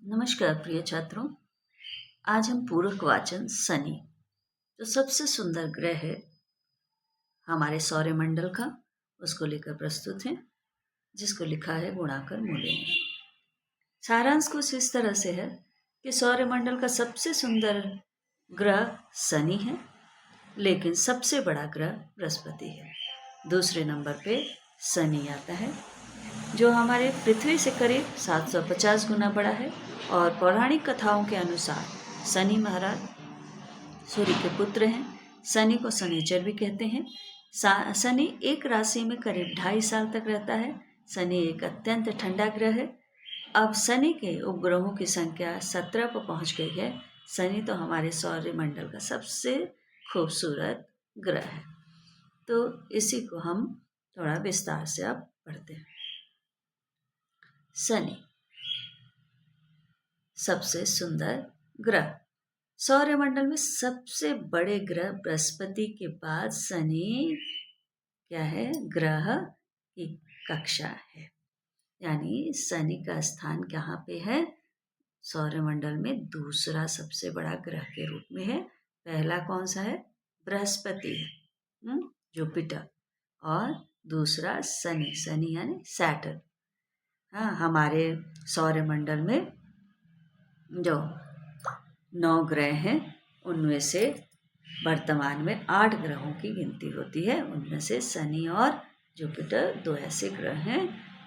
नमस्कार प्रिय छात्रों। आज हम पूरक वाचन शनि जो सबसे सुंदर ग्रह है हमारे सौरमंडल का, उसको लेकर प्रस्तुत हैं, जिसको लिखा है गुणाकर मूल्य ने। सारांश कुछ इस तरह से है कि सौरमंडल का सबसे सुंदर ग्रह शनि है, लेकिन सबसे बड़ा ग्रह बृहस्पति है। दूसरे नंबर पे शनि आता है, जो हमारे पृथ्वी से करीब 750 गुना बड़ा है। और पौराणिक कथाओं के अनुसार शनि महाराज सूर्य के पुत्र हैं। शनि को शनिचर भी कहते हैं। शनि एक राशि में करीब 2.5 साल तक रहता है। शनि एक अत्यंत ठंडा ग्रह है। अब शनि के उपग्रहों की संख्या 17 पर पहुंच गई है। शनि तो हमारे सौरमंडल का सबसे खूबसूरत ग्रह है। तो इसी को हम थोड़ा विस्तार से अब पढ़ते हैं। शनि सबसे सुंदर ग्रह। सौरमंडल में सबसे बड़े ग्रह बृहस्पति के बाद शनि क्या है? ग्रह की कक्षा है। यानी शनि का स्थान कहाँ पे है? सौरमंडल में दूसरा सबसे बड़ा ग्रह के रूप में है। पहला कौन सा है? बृहस्पति है, जुपिटर। और दूसरा शनि। शनि यानी सैटर्न। हाँ, हमारे सौरमंडल में जो 9 ग्रह हैं, उनमें से वर्तमान में 8 ग्रहों की गिनती होती है। उनमें से शनि और जुपिटर 2 ऐसे ग्रह हैं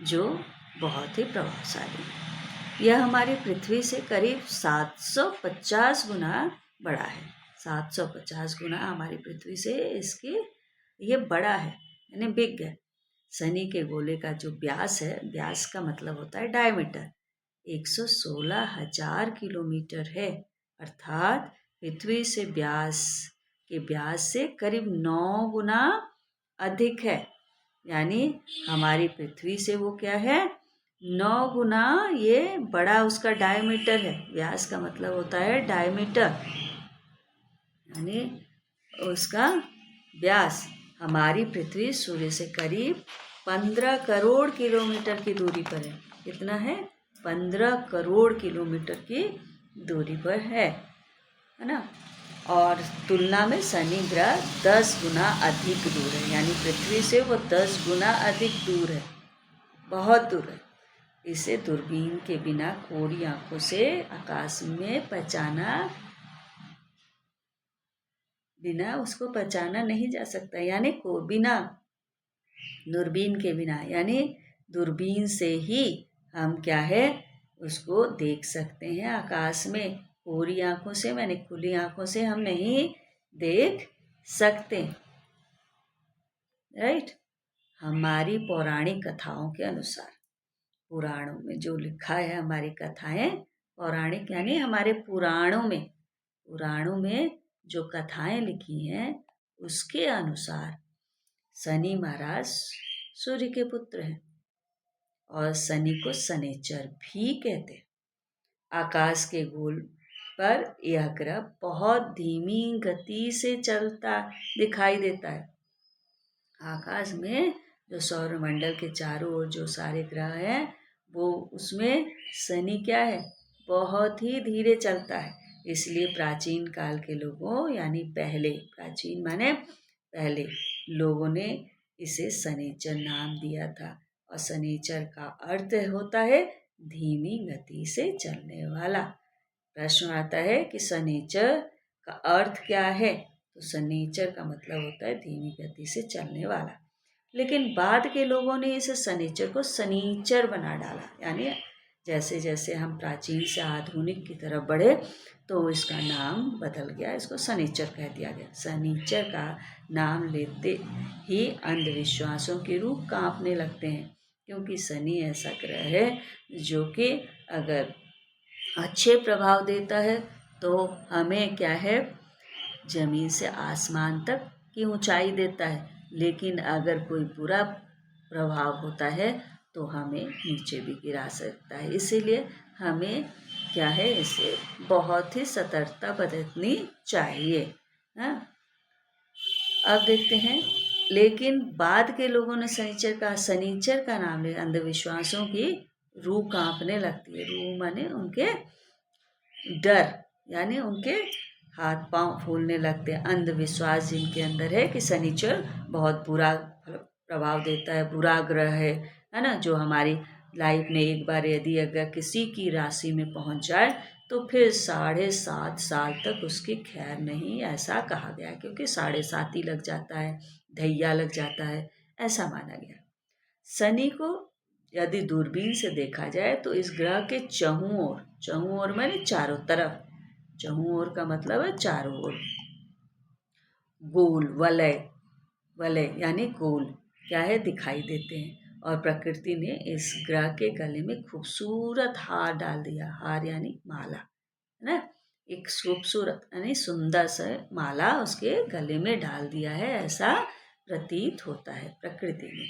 जो बहुत ही प्रभावशाली हैं। यह हमारी पृथ्वी से करीब 750 गुना बड़ा है। 750 गुना हमारी पृथ्वी से इसके ये बड़ा है, यानी बिग है। शनि के गोले का जो व्यास है, व्यास का मतलब होता है डायमीटर, 116,000 किलोमीटर है। अर्थात पृथ्वी से व्यास से करीब 9 गुना अधिक है। यानी हमारी पृथ्वी से वो क्या है? 9 गुना ये बड़ा उसका डायमीटर है। व्यास का मतलब होता है डायमीटर, यानी उसका व्यास। हमारी पृथ्वी सूर्य से करीब 15 करोड़ किलोमीटर की दूरी पर है। कितना है? 15 करोड़ किलोमीटर की दूरी पर है ना। और तुलना में शनि ग्रह 10 गुना अधिक दूर है। यानी पृथ्वी से वो 10 गुना अधिक दूर है, बहुत दूर है। इसे दूरबीन के बिना कोरी आंखों से आकाश में उसको पहचाना नहीं जा सकता। यानी को बिना दूरबीन के बिना, यानी दूरबीन से ही हम क्या है? उसको देख सकते हैं आकाश में। पूरी आंखों से, मैंने खुली आंखों से हम नहीं देख सकते। राइट। हमारी पौराणिक कथाओं के अनुसार, पुराणों में जो लिखा है, हमारी कथाएं पौराणिक यानी हमारे पुराणों में जो कथाएं लिखी हैं, उसके अनुसार शनि महाराज सूर्य के पुत्र हैं और शनि को शनिचर भी कहते हैं। आकाश के गोल पर यह ग्रह बहुत धीमी गति से चलता दिखाई देता है। आकाश में जो सौरमंडल के चारों ओर जो सारे ग्रह हैं, वो उसमें शनि क्या है? बहुत ही धीरे चलता है। इसलिए प्राचीन काल के लोगों, यानी प्राचीन माने पहले लोगों ने इसे शनिचर नाम दिया था। और शनिचर का अर्थ होता है धीमी गति से चलने वाला। प्रश्न आता है कि शनिचर का अर्थ क्या है? तो शनिचर का मतलब होता है धीमी गति से चलने वाला। लेकिन बाद के लोगों ने इस शनिचर को शनीचर बना डाला। यानी जैसे जैसे हम प्राचीन से आधुनिक की तरफ बढ़े, तो इसका नाम बदल गया, इसको शनिचर कह दिया गया। शनिचर का नाम लेते ही अंधविश्वासों के रूप कांपने लगते हैं, क्योंकि शनि ऐसा ग्रह है जो कि अगर अच्छे प्रभाव देता है तो हमें क्या है? जमीन से आसमान तक की ऊंचाई देता है। लेकिन अगर कोई बुरा प्रभाव होता है तो हमें नीचे भी गिरा सकता है। इसीलिए हमें क्या है? इसे बहुत ही सतर्कता बरतनी चाहिए। हाँ, अब देखते हैं। लेकिन बाद के लोगों ने शनिचर का नाम लिया अंधविश्वासों की रूह कांपने लगती है। रूह माने उनके डर, यानी उनके हाथ पांव फूलने लगते हैं। अंधविश्वास जिनके अंदर है कि शनिचर बहुत बुरा प्रभाव देता है, बुरा ग्रह है ना, जो हमारी लाइफ में एक बार यदि अगर किसी की राशि में पहुंच जाए तो फिर 7.5 साल तक उसकी खैर नहीं, ऐसा कहा गया, क्योंकि 7.5 ही लग जाता है, ढैया लग जाता है, ऐसा माना गया। शनि को यदि दूरबीन से देखा जाए तो इस ग्रह के चहुं ओर माने चारों तरफ, चहुं ओर का मतलब है चारों ओर, गोल वलय, वलय यानी गोल क्या है, दिखाई देते हैं। और प्रकृति ने इस ग्रह के गले में खूबसूरत हार डाल दिया। हार यानी माला, है ना, एक खूबसूरत यानी सुंदर सा माला उसके गले में डाल दिया है, ऐसा प्रतीत होता है प्रकृति ने।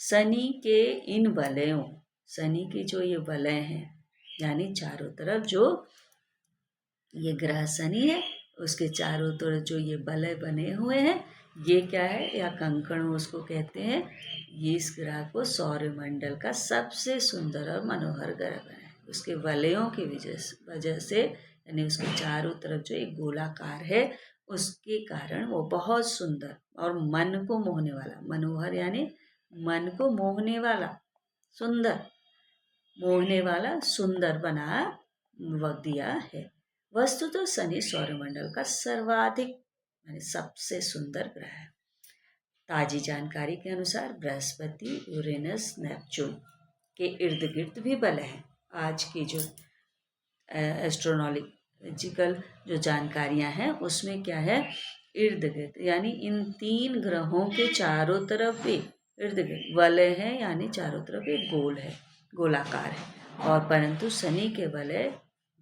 शनि के इन वलयों, शनि की जो ये वलय हैं, यानी चारों तरफ जो ये ग्रह शनि है उसके चारों तरफ जो ये वलय बने हुए हैं, ये क्या है, या कंकण उसको कहते हैं। ये इस ग्रह को सौरमंडल का सबसे सुंदर और मनोहर ग्रह बनाए। उसके वलयों की वजह से, यानी उसके चारों तरफ जो एक गोलाकार है, उसके कारण वो बहुत सुंदर और मन को मोहने वाला, मनोहर यानी मन को मोहने वाला, सुंदर, मोहने वाला, सुंदर बना दिया है। वस्तु तो शनि सौरमंडल का सर्वाधिक यानी सबसे सुंदर ग्रह है। ताजी जानकारी के अनुसार बृहस्पति, यूरेनस, नेपच्यून के इर्द गिर्द भी बल है। आज की जो एस्ट्रोनॉलॉजिकल जो जानकारियां हैं उसमें क्या है, इर्द गिर्द यानी इन 3 ग्रहों के चारों तरफ भी इर्द गिर्द वलय है, यानी चारों तरफ एक गोल है, गोलाकार है। और परंतु शनि के वलय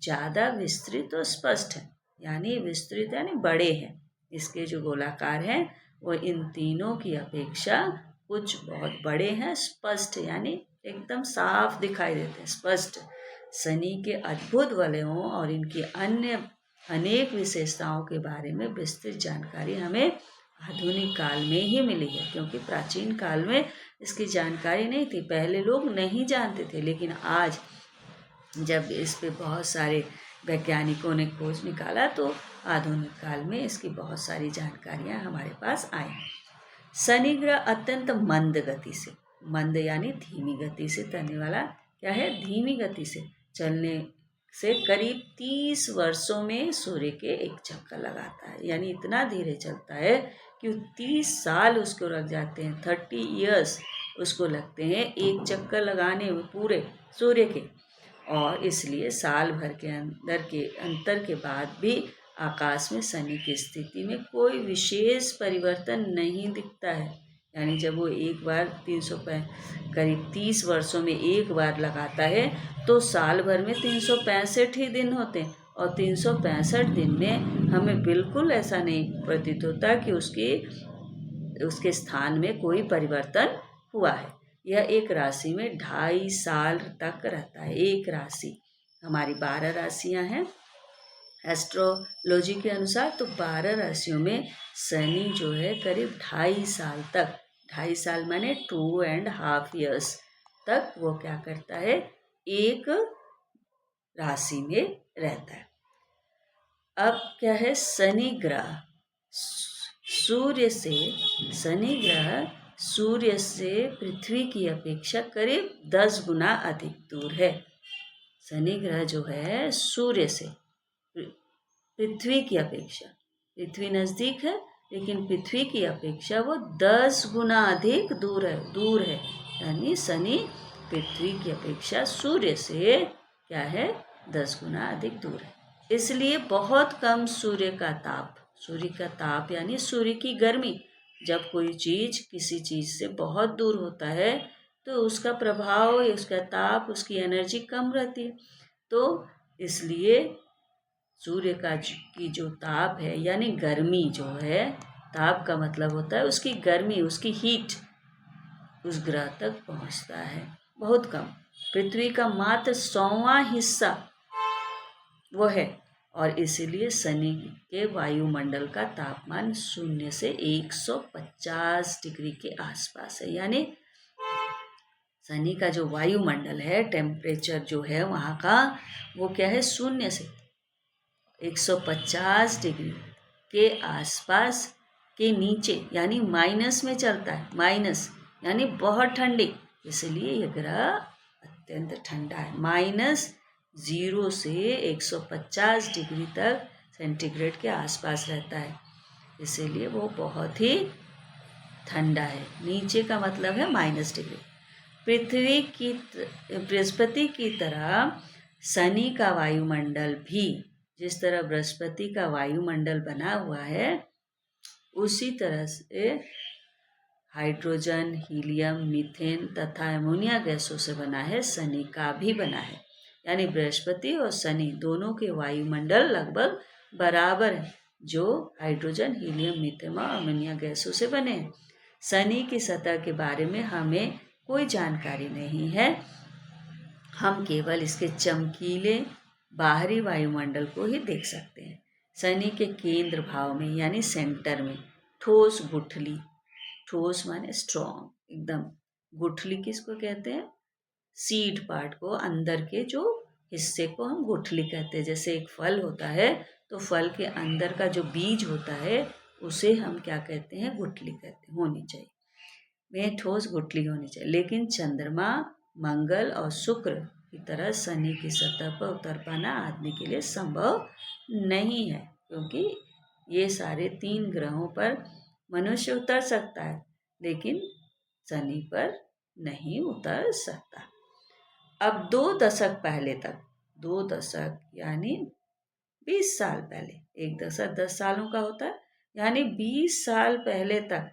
ज़्यादा विस्तृत और स्पष्ट है, यानी विस्तृत यानी बड़े हैं। इसके जो गोलाकार हैं वो इन तीनों की अपेक्षा कुछ बहुत बड़े हैं, स्पष्ट यानी एकदम साफ दिखाई देते हैं, स्पष्ट। शनि के अद्भुत वलयों और इनकी अन्य अनेक विशेषताओं के बारे में विस्तृत जानकारी हमें आधुनिक काल में ही मिली है, क्योंकि प्राचीन काल में इसकी जानकारी नहीं थी, पहले लोग नहीं जानते थे। लेकिन आज जब इस पे बहुत सारे वैज्ञानिकों ने खोज निकाला तो आधुनिक काल में इसकी बहुत सारी जानकारियाँ हमारे पास आई। शनि ग्रह अत्यंत मंद गति से, मंद यानी धीमी गति से चलने वाला, क्या है, धीमी गति से चलने से करीब 30 वर्षों में सूर्य के एक चक्कर लगाता है, यानी इतना धीरे चलता है कि 30 साल उसको लग जाते हैं, 30 ईयर्स उसको लगते हैं एक चक्कर लगाने में पूरे सूर्य के। और इसलिए साल भर के अंतर के बाद भी आकाश में शनि की स्थिति में कोई विशेष परिवर्तन नहीं दिखता है। यानी जब वो एक बार करीब 30 वर्षों में एक बार लगाता है तो साल भर में 365 ही दिन होते हैं, और 365 दिन में हमें बिल्कुल ऐसा नहीं प्रतीत होता कि उसके स्थान में कोई परिवर्तन हुआ है। यह एक राशि में 2.5 साल तक रहता है। एक राशि, हमारी 12 राशियां हैं एस्ट्रोलॉजी के अनुसार, तो 12 राशियों में शनि जो है करीब 2.5 साल तक, 2.5 साल माने 2.5 ईयर्स तक वो क्या करता है, एक राशि में रहता है। अब क्या है, शनि ग्रह सूर्य से पृथ्वी की अपेक्षा करीब 10 गुना अधिक दूर है। शनि ग्रह जो है सूर्य से पृथ्वी की अपेक्षा, पृथ्वी नज़दीक है लेकिन पृथ्वी की अपेक्षा वो 10 गुना अधिक दूर है। यानी शनि पृथ्वी की अपेक्षा सूर्य से क्या है, 10 गुना अधिक दूर है। इसलिए बहुत कम सूर्य का ताप यानी सूर्य की गर्मी, जब कोई चीज़ किसी चीज़ से बहुत दूर होता है तो उसका प्रभाव, उसका ताप, उसकी एनर्जी कम रहती है। तो इसलिए सूर्य की जो ताप है यानी गर्मी जो है, ताप का मतलब होता है उसकी गर्मी, उसकी हीट उस ग्रह तक पहुंचता है बहुत कम। पृथ्वी का मात्र 100वां हिस्सा वो है, और इसीलिए शनि के वायुमंडल का तापमान 0 से 150 डिग्री के आसपास है। यानी शनि का जो वायुमंडल है, टेम्परेचर जो है वहाँ का, वो क्या है, 0 से 150 डिग्री के आसपास के नीचे, यानी माइनस में चलता है। माइनस यानी बहुत ठंडी, इसलिए यह ग्रह अत्यंत ठंडा है। -0 से 150 डिग्री तक सेंटीग्रेड के आसपास रहता है, इसीलिए वो बहुत ही ठंडा है। नीचे का मतलब है -डिग्री। बृहस्पति की तरह शनि का वायुमंडल भी, जिस तरह बृहस्पति का वायुमंडल बना हुआ है, उसी तरह से हाइड्रोजन, हीलियम, मीथेन तथा अमोनिया गैसों से बना है। शनि का भी बना है, यानी बृहस्पति और शनि दोनों के वायुमंडल लगभग बराबर हैं, जो हाइड्रोजन, हीलियम, मीथेन और अमोनिया गैसों से बने हैं। शनि की सतह के बारे में हमें कोई जानकारी नहीं है, हम केवल इसके चमकीले बाहरी वायुमंडल को ही देख सकते हैं। शनि के केंद्र भाव में, यानी सेंटर में, ठोस गुठली, ठोस माने स्ट्रॉन्ग एकदम, गुठली किसको कहते हैं, सीड पार्ट को, अंदर के जो हिस्से को हम गुठली कहते हैं। जैसे एक फल होता है तो फल के अंदर का जो बीज होता है उसे हम क्या कहते हैं, गुठली कहते हैं, होनी चाहिए, में ठोस गुठली होनी चाहिए। लेकिन चंद्रमा, मंगल और शुक्र की तरह शनि की सतह पर उतर पाना आदमी के लिए संभव नहीं है, क्योंकि ये सारे 3 ग्रहों पर मनुष्य उतर सकता है, लेकिन शनि पर नहीं उतर सकता। अब 2 दशक पहले तक, 2 दशक यानी 20 साल पहले, एक दशक 10 सालों का होता है, यानी 20 साल पहले तक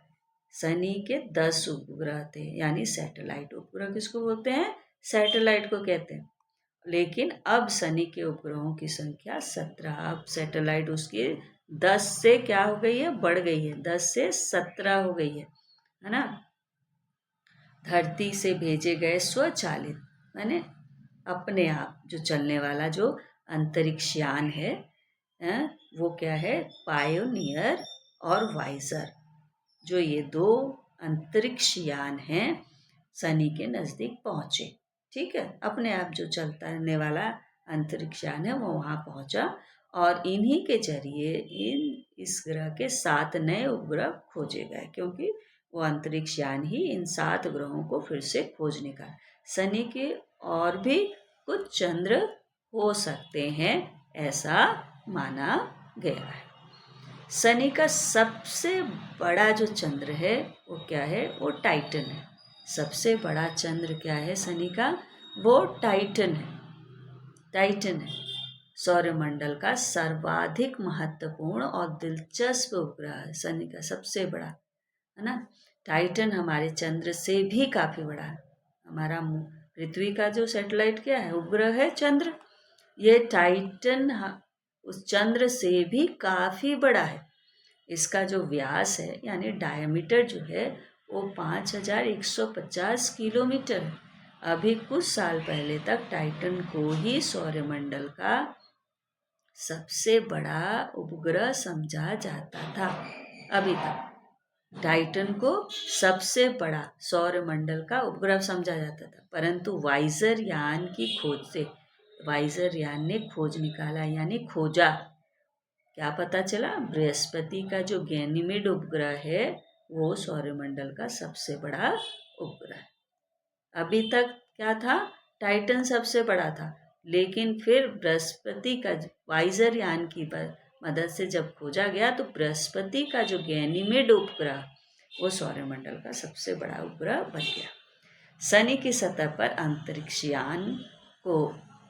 शनि के 10 उपग्रह थे, यानी सैटेलाइट। उपग्रह किसको बोलते हैं, सैटेलाइट को कहते हैं। लेकिन अब शनि के उपग्रहों की संख्या 17, अब सैटेलाइट उसकी 10 से क्या हो गई है, बढ़ गई है, 10 से 17 हो गई है ना। धरती से भेजे गए स्वचालित, माने अपने आप जो चलने वाला जो अंतरिक्ष यान है, वो क्या है, पायोनियर और वाइजर, जो ये 2 अंतरिक्ष यान हैं, शनि के नज़दीक पहुँचे। ठीक है, अपने आप जो चलता रहने वाला अंतरिक्ष यान है वो वहाँ पहुँचा, और इन्हीं के जरिए इस ग्रह के 7 नए उपग्रह खोजे गए, क्योंकि वो अंतरिक्ष यान ही इन 7 ग्रहों को फिर से खोज निकाला। शनि के और भी कुछ चंद्र हो सकते हैं, ऐसा माना गया है। शनि का सबसे बड़ा जो चंद्र है वो क्या है, वो टाइटन है। सबसे बड़ा चंद्र क्या है शनि का, वो टाइटन है। टाइटन है सौरमंडल का सर्वाधिक महत्वपूर्ण और दिलचस्प उपग्रह है, शनि का सबसे बड़ा, है ना। टाइटन हमारे चंद्र से भी काफ़ी बड़ा है। हमारा पृथ्वी का जो सैटेलाइट क्या है, उपग्रह है चंद्र, ये टाइटन उस चंद्र से भी काफ़ी बड़ा है। इसका जो व्यास है, यानी डायमीटर जो है, वो 5150 किलोमीटर है। अभी कुछ साल पहले तक टाइटन को ही सौरमंडल का सबसे बड़ा उपग्रह समझा जाता था। अभी तक टाइटन को सबसे बड़ा सौरमंडल का उपग्रह समझा जाता था, परंतु वाइजर यान की खोज से, वाइजर यान ने खोज निकाला, यानी खोजा, क्या पता चला, बृहस्पति का जो गैनीमेड उपग्रह है वो सौरमंडल का सबसे बड़ा उपग्रह है। अभी तक क्या था, टाइटन सबसे बड़ा था, लेकिन फिर बृहस्पति का वाइजर यान की मदद से जब खोजा गया तो बृहस्पति का जो गैनीमेड उपग्रह वो सौरमंडल का सबसे बड़ा उपग्रह बन गया। शनि की सतह पर अंतरिक्ष यान को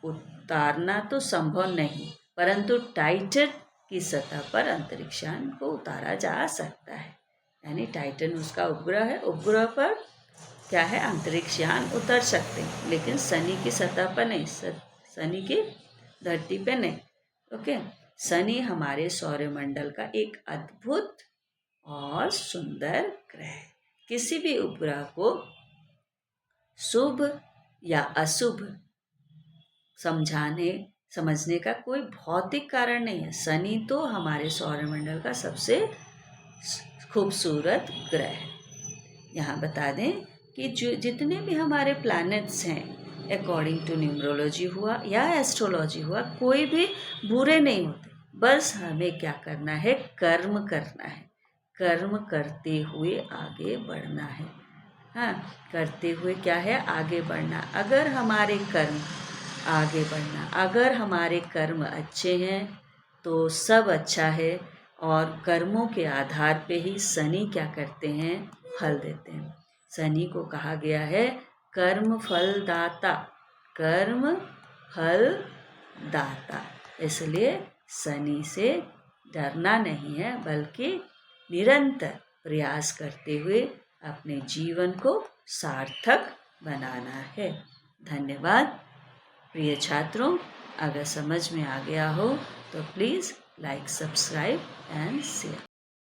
उतारना तो संभव नहीं, परंतु टाइटन की सतह पर अंतरिक्ष यान को उतारा जा सकता है, यानी टाइटन उसका उपग्रह है, उपग्रह पर क्या है, अंतरिक्ष यान उतर सकते हैं, लेकिन शनि की सतह पर नहीं, शनि की धरती पे नहीं। ओके, शनि हमारे सौरमंडल का एक अद्भुत और सुंदर ग्रह है। किसी भी उपग्रह को शुभ या अशुभ समझने का कोई भौतिक कारण नहीं है। शनि तो हमारे सौरमंडल का सबसे खूबसूरत ग्रह है। यहाँ बता दें कि कि जो जितने भी हमारे प्लैनेट्स हैं, अकॉर्डिंग टू न्यूमरोलॉजी हुआ या एस्ट्रोलॉजी हुआ, कोई भी बुरे नहीं होते। बस हमें क्या करना है, कर्म करना है, कर्म करते हुए आगे बढ़ना है। हाँ, करते हुए क्या है, आगे बढ़ना। अगर हमारे कर्म आगे बढ़ना, अगर हमारे कर्म अच्छे हैं तो सब अच्छा है। और कर्मों के आधार पे ही शनि क्या करते हैं, फल देते हैं। शनि को कहा गया है कर्म फल दाता, कर्म फल दाता। इसलिए शनि से डरना नहीं है, बल्कि निरंतर प्रयास करते हुए अपने जीवन को सार्थक बनाना है। धन्यवाद प्रिय छात्रों। अगर समझ में आ गया हो तो please like, subscribe and share.